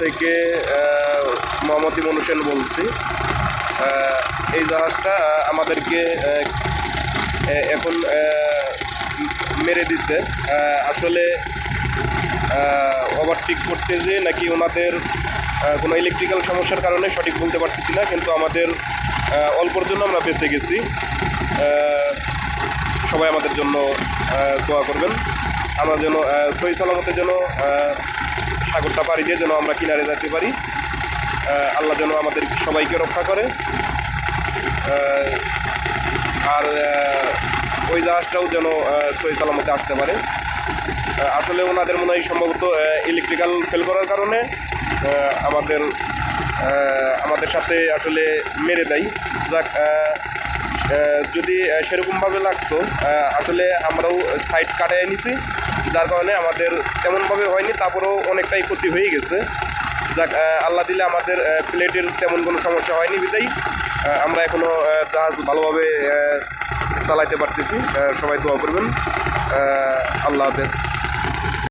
থেকে মোহাম্মদ ইমন হোসেন বলছি। এই জাহাজটা আমাদেরকে এখন মেরে দিচ্ছে। আসলে ওভারটেক করতে যে নাকি ওনাদের কোনো ইলেকট্রিক্যাল সমস্যার কারণে সঠিক বলতে পারতেছি না, কিন্তু আমাদের অল্পর জন্য আমরা বেঁচে গেছি। সবাই আমাদের জন্য দোয়া করবেন, আমরা যেন সহি সালামতের যেন সাগরটা পাড়ি দিয়ে যেন আমরা কিনারে যেতে পারি। আল্লাহ যেন আমাদের সবাইকে রক্ষা করে। আর ওই জাহাজটাও যেন সহি সালামতে আসতে পারে। আসলে ওনাদের মনে হয় সম্ভবত ইলেকট্রিক্যাল ফেল করার কারণে আমাদের সাথে আসলে মেরে দেয়। যাক, যদি সেরকমভাবে লাগতো, আসলে আমরাও সাইড কাটাই নিছি, যার কারণে আমাদের তেমনভাবে হয়নি, তারপরেও অনেকটাই ক্ষতি হয়ে গেছে। যাক, আল্লাহ দিলে আমাদের প্লেটের তেমন কোনো সমস্যা হয়নি বিদায় আমরা এখনও জাহাজ ভালোভাবে চালাইতে পারতেছি। সবাই দোয়া করবেন। আল্লাহ হাফেজ।